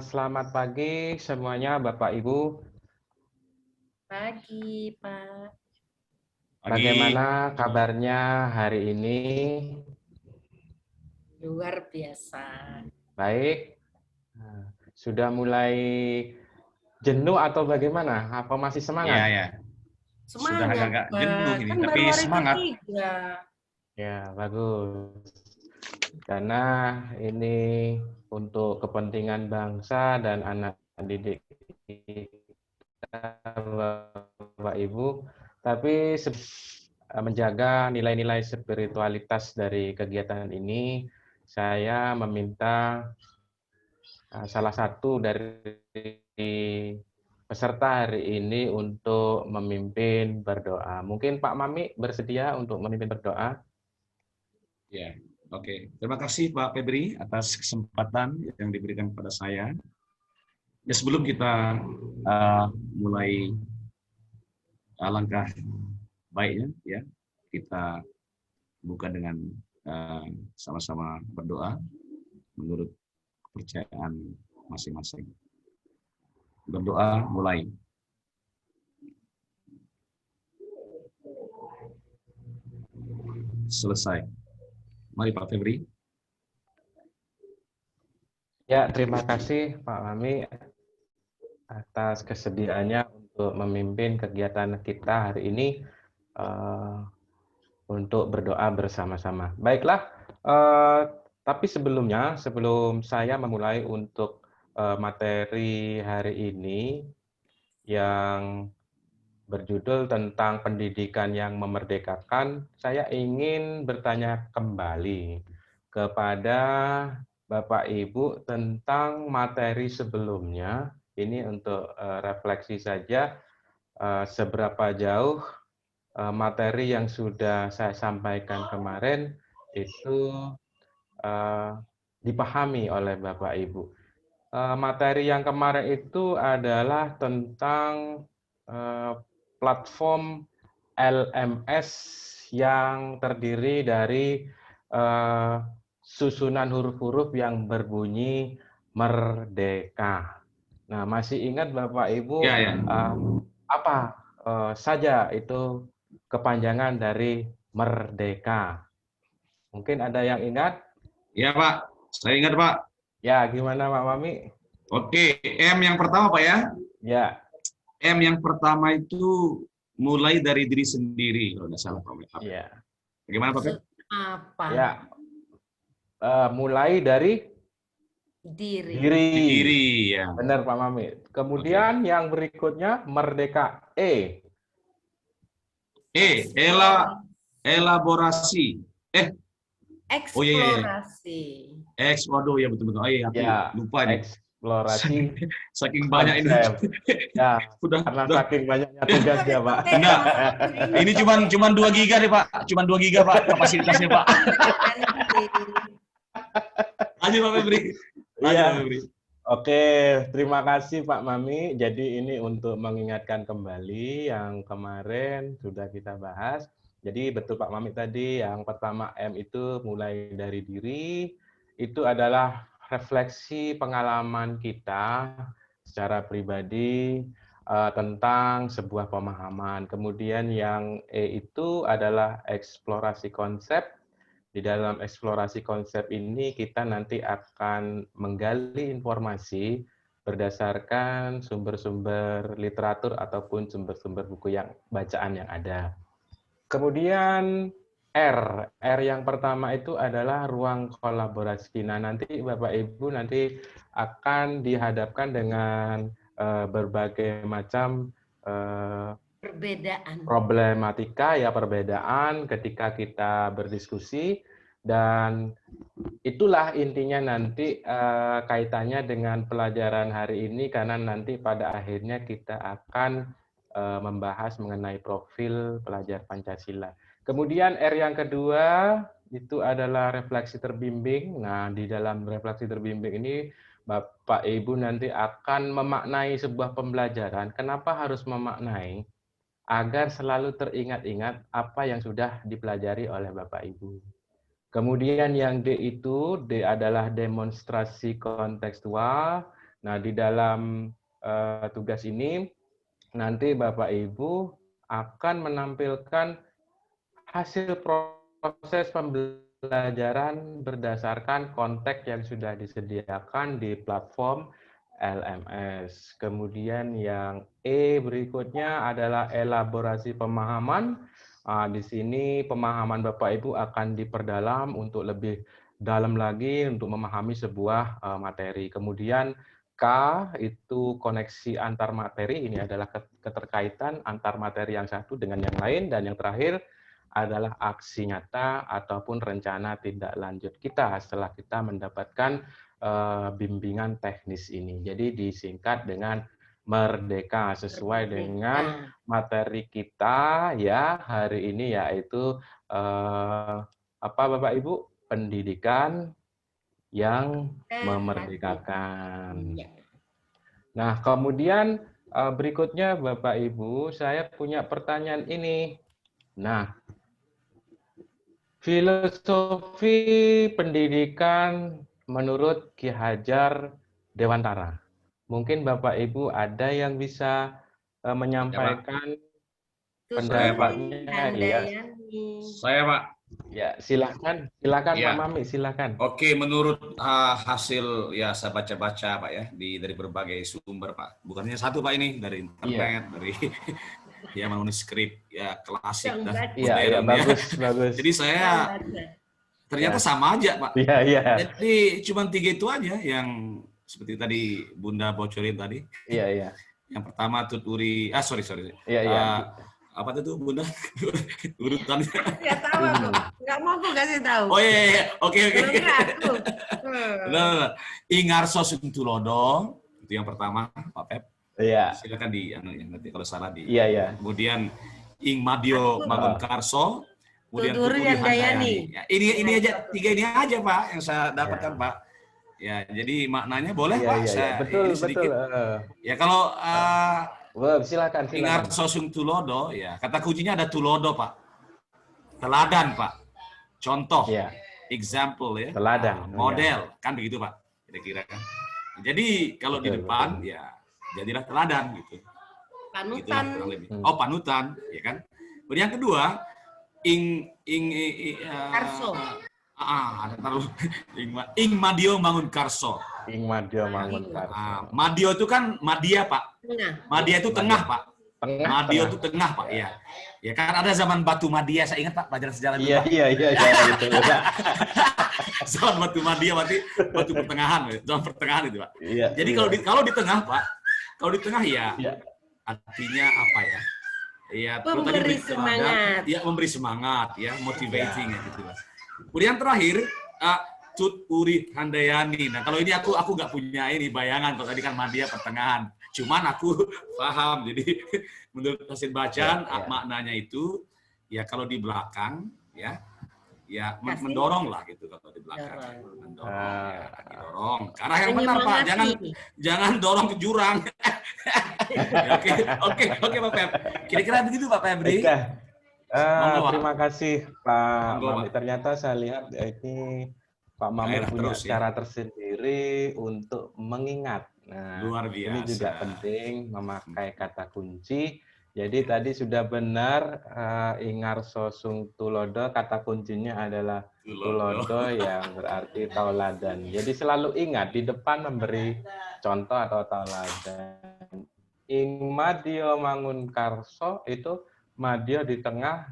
Selamat pagi semuanya Bapak Ibu. Pagi, Pak. Bagaimana Pagi. kabarnya hari ini? Luar biasa. Baik. Sudah mulai jenuh atau bagaimana? Apa masih Iya, semangat? ya. Sudah Semangat, agak-agak jenuh Pak. ini, Kan tapi baru hari semangat. ketiga. Ya, bagus. Karena ini untuk kepentingan bangsa dan anak didik kita, Bapak Ibu. Tapi menjaga nilai-nilai spiritualitas dari kegiatan ini, saya meminta salah satu dari peserta hari ini untuk memimpin berdoa. Mungkin Pak Mami bersedia untuk memimpin berdoa? Ya, oke. Terima kasih Pak Febri atas kesempatan yang diberikan kepada saya. Ya, sebelum kita mulai langkah baiknya, ya, kita buka dengan sama-sama berdoa menurut kepercayaan masing-masing. Berdoa mulai. Selesai. Mari Pak Febri. Ya, terima kasih Pak Mami atas kesediaannya untuk memimpin kegiatan kita hari ini untuk berdoa bersama-sama. Baiklah, tapi sebelumnya, sebelum saya memulai untuk materi hari ini yang berjudul tentang pendidikan yang memerdekakan, saya ingin bertanya kembali kepada Bapak Ibu tentang materi sebelumnya. Ini untuk refleksi saja, seberapa jauh materi yang sudah saya sampaikan kemarin itu dipahami oleh Bapak Ibu. Materi yang kemarin itu adalah tentang platform LMS yang terdiri dari susunan huruf-huruf yang berbunyi merdeka. Nah, masih ingat Bapak Ibu Ya, ya. apa saja itu kepanjangan dari merdeka? Mungkin ada yang ingat? Ya Pak, saya ingat Pak. Ya, gimana Pak Mami? Oke, M yang pertama Pak ya. Ya, M yang pertama itu mulai dari diri sendiri, kalau tidak salah Pak. ya, Bagaimana Pak Feb? Maksud apa? ya. Mulai dari Diri. diri. Diri, ya. Benar Pak Mami. Kemudian yang berikutnya merdeka. E. Elaborasi. Oh iya, iya, iya. Eksplorasi. Waduh ya betul-betul. Oh iya, aku Ya, lupa nih. eksplorasi Saking banyak ini. konsep. Ya, Udah. karena saking banyaknya tugasnya Pak. Nah, ini cuman 2 giga nih Pak. Cuman 2 giga Pak kapasitasnya Pak. Lanjut Pak Febri. Lanjut Pak Febri. Oke, terima kasih Pak Mami. Jadi ini untuk mengingatkan kembali yang kemarin sudah kita bahas. Jadi betul Pak Mami tadi, yang pertama M itu mulai dari diri, itu adalah refleksi pengalaman kita secara pribadi tentang sebuah pemahaman. Kemudian yang E itu adalah eksplorasi konsep. Di dalam eksplorasi konsep ini kita nanti akan menggali informasi berdasarkan sumber-sumber literatur ataupun sumber-sumber buku yang bacaan yang ada. Kemudian R yang pertama itu adalah ruang kolaborasi. Nah, nanti Bapak Ibu nanti akan dihadapkan dengan berbagai macam Perbedaan. problematika ya, perbedaan ketika kita berdiskusi, dan itulah intinya nanti kaitannya dengan pelajaran hari ini, karena nanti pada akhirnya kita akan membahas mengenai profil pelajar Pancasila. Kemudian R yang kedua itu adalah refleksi terbimbing. Nah, di dalam refleksi terbimbing ini Bapak Ibu nanti akan memaknai sebuah pembelajaran. Kenapa harus memaknai? Agar selalu teringat-ingat apa yang sudah dipelajari oleh Bapak Ibu. Kemudian yang D itu, D adalah demonstrasi kontekstual. Nah, di dalam tugas ini, nanti Bapak Ibu akan menampilkan hasil proses pembelajaran berdasarkan konteks yang sudah disediakan di platform LMS. Kemudian yang E berikutnya adalah elaborasi pemahaman. Di sini pemahaman Bapak Ibu akan diperdalam untuk lebih dalam lagi untuk memahami sebuah materi. Kemudian K itu koneksi antar materi, ini adalah keterkaitan antar materi yang satu dengan yang lain. Dan yang terakhir adalah aksi nyata ataupun rencana tindak lanjut kita setelah kita mendapatkan bimbingan teknis ini. Jadi disingkat dengan Merdeka sesuai dengan materi kita ya hari ini, yaitu apa Bapak Ibu? Pendidikan yang memerdekakan. Nah, kemudian berikutnya Bapak Ibu, saya punya pertanyaan ini. Nah, filosofi pendidikan menurut Ki Hajar Dewantara. Mungkin Bapak Ibu ada yang bisa menyampaikan pendapatnya ya. Saya, Pak. Ya, silakan Ya. Pak Mami, silakan. Oke, menurut hasil ya saya baca-baca Pak ya dari berbagai sumber Pak. Bukannya satu Pak ini dari internet, dari ya manuskrip ya klasik dan modern bagus, ya. Bagus. Jadi saya ternyata sama aja Pak. Iya. Jadi cuma 3 itu aja yang seperti tadi Bunda bocorin tadi. Iya. Yang pertama tuturi, sorry. Iya. Apa itu Bunda? Urutannya. Nggak tahu aku. Nggak mau aku kasih tahu. Oh iya. Oke. Aku. Nah, Ingarso Suntulodo itu yang pertama Pak Pep. Iya. Silakan nanti kalau salah di. Iya. Kemudian Ing Madio Mangunkarso. Kemudian Tuturi Handayani. Ya, ini aja 3 ini aja Pak yang saya dapatkan Pak. Ya, jadi maknanya boleh Pak. Betul. Ya kalau silakan. Ingarso Suntulodo ya kata kuncinya ada tulodo Pak. Teladan Pak. Contoh. Ya. Example ya. Teladan. Model kan begitu Pak. Kira-kira kan. Jadi kalau di depan ya jadilah teladan gitu. Panutan. Oh, panutan ya kan. Kemudian yang kedua Karso. Ing Madio Mangunkarso. Ing Madio Mangunkarso. Madio itu kan Madia Pak. Madia itu tengah Pak. Madio itu tengah Pak ya. Ya kan ada zaman Batu Madia, saya ingat Pak pelajaran sejarah itu. Iya gitu. Zaman Batu Madia berarti batu pertengahan, zaman pertengahan itu Pak. Iya. Jadi kalau di tengah Pak, kalau di tengah ya artinya apa ya? Ya, memberi semangat. Ya, memberi semangat ya, motivating ya gitu Pak. Kemudian terakhir Tuturi Handayani. Nah, kalau ini aku nggak punya ini bayangan, kalau tadi kan Madia pertengahan. Cuman aku paham. Jadi menurut hasil bacaan maknanya itu ya kalau di belakang ya mendorong lah gitu kalau di belakang. Mendorong. Ke arah yang benar Pak. Jangan dorong ke jurang. Oke Pak Pep. Kira-kira begitu Pak Febri. Terima kasih Pak Mami. Ternyata saya lihat ini Pak Mami punya cara tersendiri untuk mengingat. Nah, luar biasa. Ini juga penting memakai kata kunci. Jadi tadi sudah benar Ingarso Suntulodo, kata kuncinya adalah tulodo yang berarti tauladan. Jadi selalu ingat di depan memberi contoh atau tauladan. Ing Madio Mangunkarso itu Madio di tengah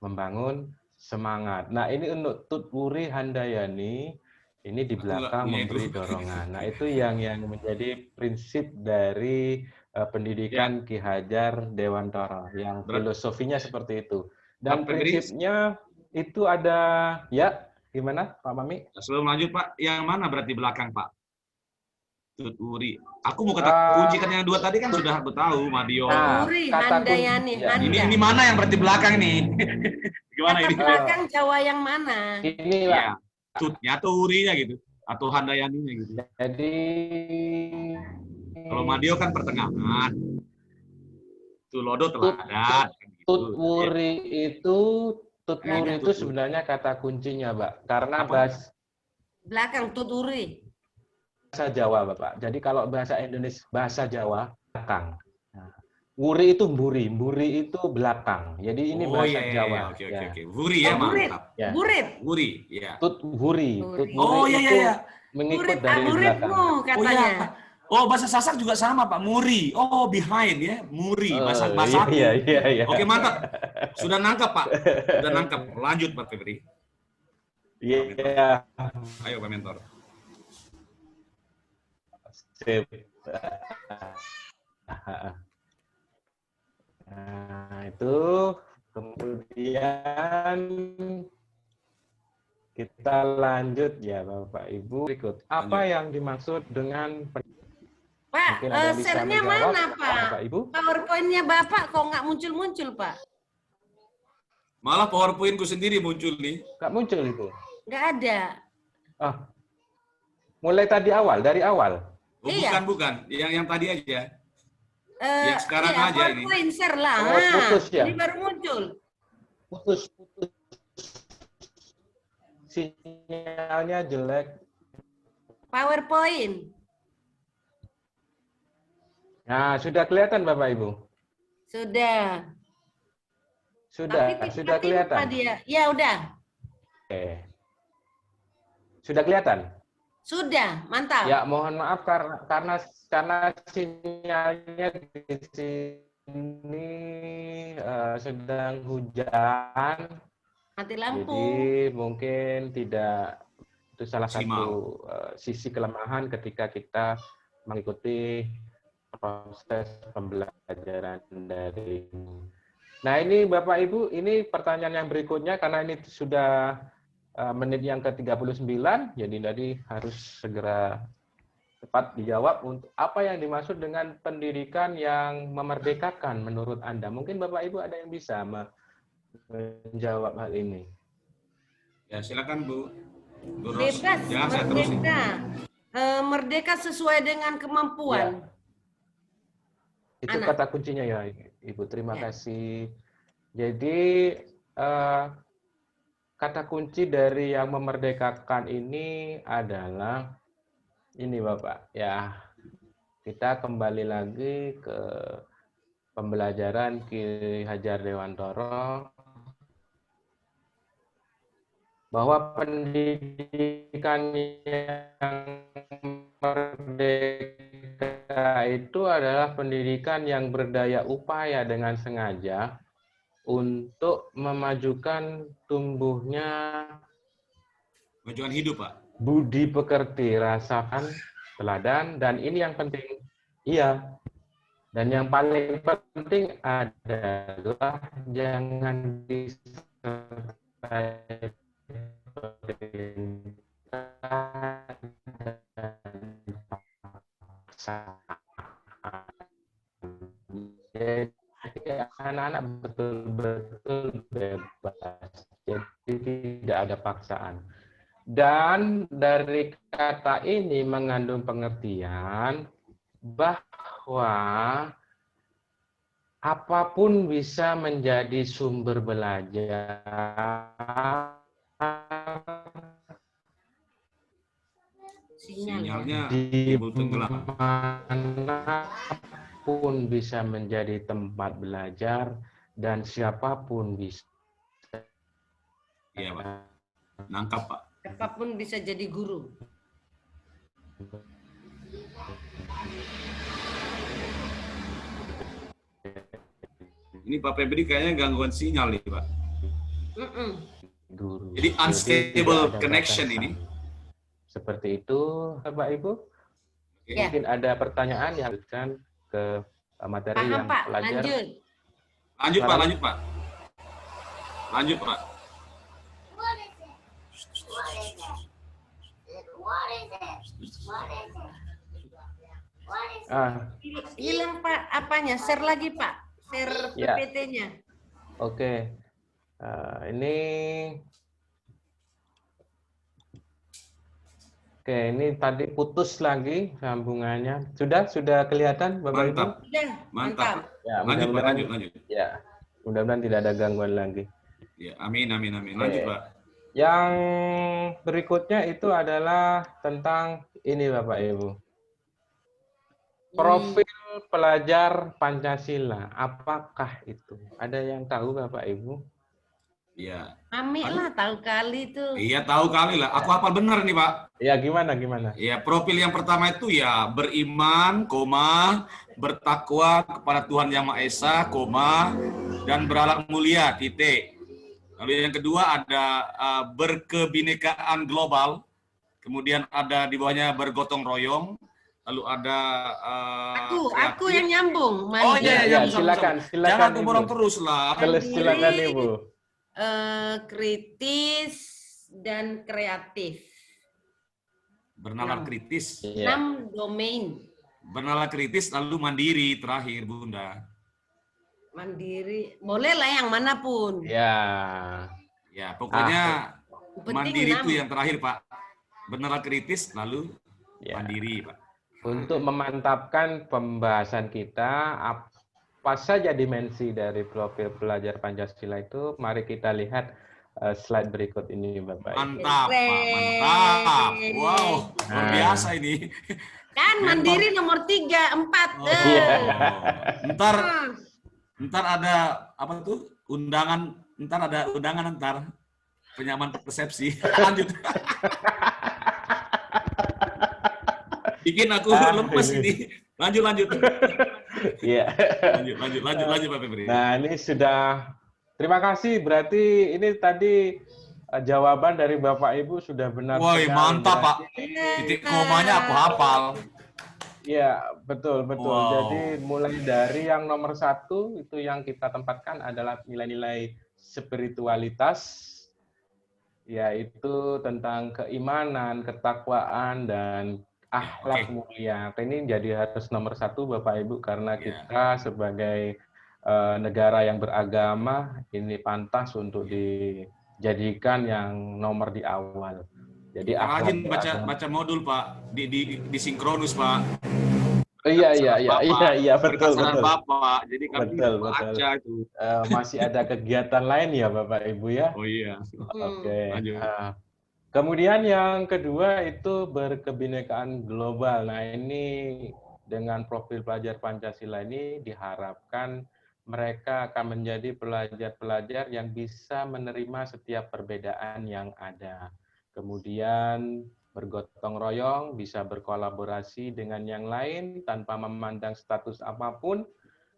membangun semangat. Nah, ini untuk Tuturi Handayani, ini di belakang memberi dorongan. Nah, itu yang menjadi prinsip dari pendidikan Ki Hajar Dewantara, yang filosofinya seperti itu. Dan prinsipnya itu ada, gimana Pak Mami? Sebelum lanjut Pak, yang mana berarti belakang Pak? Tuturi. Aku mau kata kunci kan yang 2 tadi kan sudah tahu Madio. Tuturi Handayani. Ini mana yang berarti belakang nih? Gimana kata ini? belakang Jawa yang mana? Inilah. Tutnya atau Urinya gitu. Atau Handayaninya gitu. Jadi kalau Madio kan pertengahan. Tulodo teladan. Tuturi itu Tuturi itu sebenarnya kata kuncinya, Pak. Karena bahasa Belakang tuturi. Jawa, Bapak. Jadi kalau bahasa Indonesia, bahasa Jawa, belakang. Nah, wuri itu mburi, mburi itu belakang. Jadi ini Oh bahasa iya, Jawa. oke, Ya. Wuri ya, Burit. mantap. Ya. Burit. Wuri, ya. Wuri Wuri. Oh iya, itu iya. mengikut Burit, dari belakang. muridmu Oh katanya. iya. Oh, bahasa Sasak juga sama, Pak. Muri. Oh, behind ya. Muri. Bahasa Iya, aku. iya. Oke, mantap. Sudah nangkap, Pak. Sudah nangkap. Lanjut, Pak Febri. Iya. Ayo, Pak Mentor. Sip. Nah, itu kemudian kita lanjut ya Bapak Ibu berikut. Apa yang dimaksud dengan Pak, mungkin ada yang bisa share-nya menjawab, mana, Pak? Bapak Ibu? PowerPoint-nya Bapak kok nggak muncul-muncul, Pak? Malah PowerPoint-ku sendiri muncul nih. Nggak muncul itu. Nggak ada. Ah, mulai dari awal. Oh, Iya. bukan. Yang tadi aja. Yang sekarang iya, aja ini. PowerPoint share lah. Oh, putus ya? Ini baru muncul. Putus. Sinyalnya jelek. PowerPoint. Nah, sudah kelihatan Bapak Ibu? Sudah. Sudah Tapi kelihatan. lupa dia. Ya udah. Oke. Sudah kelihatan? Sudah, mantap. Ya, mohon maaf karena sinyalnya di sini sedang hujan. Mati lampu. Jadi mungkin tidak, itu salah satu sisi kelemahan ketika kita mengikuti proses pembelajaran daring. Nah ini Bapak Ibu, ini pertanyaan yang berikutnya karena ini sudah menit yang ke-39, jadi tadi harus segera cepat dijawab untuk apa yang dimaksud dengan pendidikan yang memerdekakan menurut Anda. Mungkin Bapak Ibu ada yang bisa menjawab hal ini. Ya, silakan Bu. Bu Ros. Bebas, Jangan saya terusin. merdeka. Merdeka sesuai dengan kemampuan. Itu Anak. kata kuncinya ya, Ibu. Terima Ya. kasih. Jadi kata kunci dari yang memerdekakan ini adalah ini Bapak. Ya, kita kembali lagi ke pembelajaran Ki Hajar Dewantara bahwa pendidikan yang merdeka itu adalah pendidikan yang berdaya upaya dengan sengaja untuk memajukan tumbuhnya Kemajuan hidup, Pak. budi pekerti, rasakan, teladan, dan ini yang penting, iya. Dan yang paling penting adalah jangan disertai perintah dan paksaan. Jadi anak-anak betul-betul bebas, jadi tidak ada paksaan. Dan dari kata ini mengandung pengertian bahwa apapun bisa menjadi sumber belajar. Sinyalnya Di timbul tenggelam. manapun bisa menjadi tempat belajar dan siapapun bisa. Iya, Pak. Nangkap, Pak. Siapapun bisa jadi guru. Ini Pak Febri kayaknya gangguan sinyal nih, Pak. Guru. Jadi unstable tidak ada connection batasan. ini. Seperti itu, Bapak Ibu. Ya. Mungkin ada pertanyaan yang akan ke materi Paham, yang Pak. pelajar. Lanjut. Lanjut, Pak. Lanjut, Pak. Lanjut, Pak. Hilang, Pak. Apanya? Share lagi, Pak. Share Ya. PPT-nya. Oke. Ini Oke, ini tadi putus lagi sambungannya. Sudah kelihatan Bapak Ibu? Sudah, Mantap. Ya, Lanjut, Pak. mudah-mudahan Lanjut. ya, mudah-mudahan tidak ada gangguan lagi. Ya, amin, amin, amin. Lanjut, Oke. Pak. Yang berikutnya itu adalah tentang ini Bapak Ibu. Profil pelajar Pancasila, apakah itu? Ada yang tahu Bapak Ibu? Ya. Mami lah tahu kali tuh. Iya, tahu kali lah. Aku hafal benar nih, Pak. Ya, gimana, gimana? Ya, profil yang pertama itu ya beriman, koma, bertakwa kepada Tuhan Yang Maha Esa, koma, dan berakhlak mulia, titik. Lalu yang kedua ada berkebinekaan global, kemudian ada di bawahnya bergotong royong, lalu ada Aku yang nyambung. Oh iya, Ya, iya, silakan, jangan Ibu. kuborong terus lah. Silakan Ibu. Kritis dan kreatif. Bernalar kritis. 6 domain. Bernalar kritis lalu mandiri terakhir, Bunda. Mandiri, boleh lah yang manapun. Ya. Ya, pokoknya Penting mandiri 6. itu yang terakhir, Pak. Bernalar kritis lalu Ya. mandiri, Pak. Untuk memantapkan pembahasan kita, apa saja dimensi dari profil pelajar Pancasila itu, mari kita lihat slide berikut ini, Bapak. Mantap, Pak. Mantap. Wow, luar biasa ini. Kan mandiri nomor 3, 4. Oh, ntar ada apa tuh? Ntar ada undangan penyamaan persepsi. Lanjut. Bikin aku lemes ini. Lanjut. Iya. Lanjut Pak Febri. Nah, ini sudah. Terima kasih. Berarti ini tadi jawaban dari Bapak Ibu sudah benar. Woi, mantap, Pak. Titik komanya aku hafal. Iya, betul. Wow. Jadi mulai dari yang nomor 1 itu yang kita tempatkan adalah nilai-nilai spiritualitas, yaitu tentang keimanan, ketakwaan, dan akhlak mulia. Ini jadi harus nomor 1 Bapak Ibu karena kita sebagai negara yang beragama ini pantas untuk dijadikan yang nomor di awal. Jadi rajin baca modul, Pak, di sinkronus, Pak. Iya, betul. Bapak. Jadi kami baca itu. Masih ada kegiatan lain ya Bapak Ibu ya? Oh iya. Oke. Lanjut. Kemudian yang kedua itu berkebinekaan global. Nah, ini dengan profil pelajar Pancasila ini diharapkan mereka akan menjadi pelajar-pelajar yang bisa menerima setiap perbedaan yang ada. Kemudian bergotong royong, bisa berkolaborasi dengan yang lain tanpa memandang status apapun.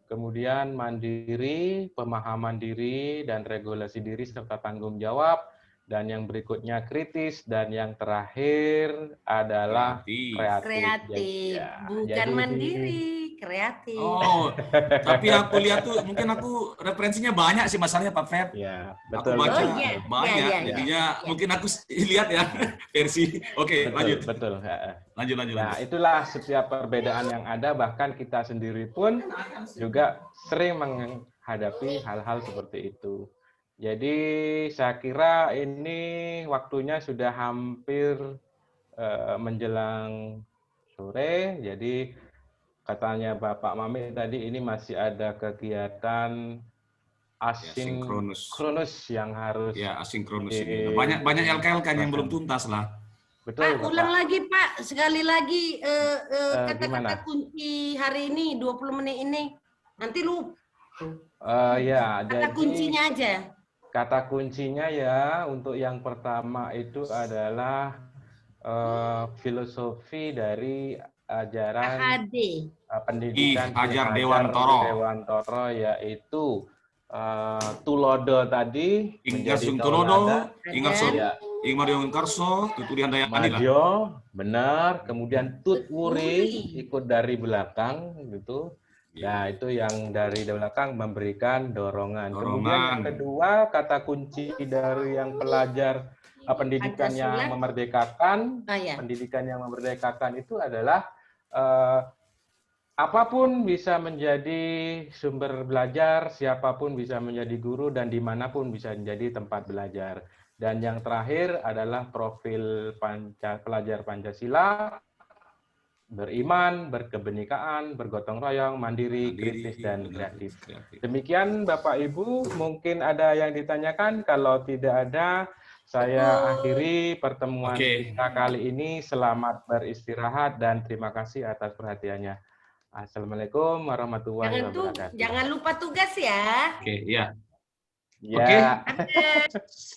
Kemudian mandiri, pemahaman diri, dan regulasi diri serta tanggung jawab. Dan yang berikutnya kritis, dan yang terakhir adalah kreatif. Bukan mandiri, kreatif. Oh, tapi aku lihat tuh, mungkin aku referensinya banyak sih masalahnya Pak Feb. Ya, betul. Aku baca banyak, jadinya mungkin aku lihat ya versi. Oke, lanjut. Betul. Lanjut. Nah, itulah setiap perbedaan yang ada, bahkan kita sendiri pun juga sering menghadapi hal-hal seperti itu. Jadi saya kira ini waktunya sudah hampir menjelang sore. Jadi katanya Bapak Mami tadi ini masih ada kegiatan asinkronus yang harus. Ya, asinkronus ini. Banyak LKL kan yang belum tuntas lah. Betul, Pak, ulang lagi Pak, sekali lagi kata-kata kunci hari ini 20 menit ini. Nanti lupa. Kata kuncinya aja. Kata kuncinya ya untuk yang pertama itu adalah filosofi dari ajaran pendidikan Ajar Dewantoro, yaitu tulodo tadi menjadi tulodo, Ingmario Karso, Tuturi Handayani lah. Benar, kemudian tutwuri ikut dari belakang gitu. Nah, itu yang dari belakang memberikan dorongan. Kemudian yang kedua, kata kunci dari yang pelajar pendidikan yang memerdekakan, itu adalah apapun bisa menjadi sumber belajar, siapapun bisa menjadi guru, dan dimanapun bisa menjadi tempat belajar. Dan yang terakhir adalah profil pelajar Pancasila, beriman, berkebenekaan, bergotong royong, mandiri, kritis, dan kreatif. Demikian Bapak Ibu, mungkin ada yang ditanyakan. Kalau tidak ada, saya akhiri pertemuan kita kali ini. Selamat beristirahat dan terima kasih atas perhatiannya. Assalamualaikum warahmatullahi wabarakatuh. Jangan lupa tugas ya. Oke, ya. Ya. Oke.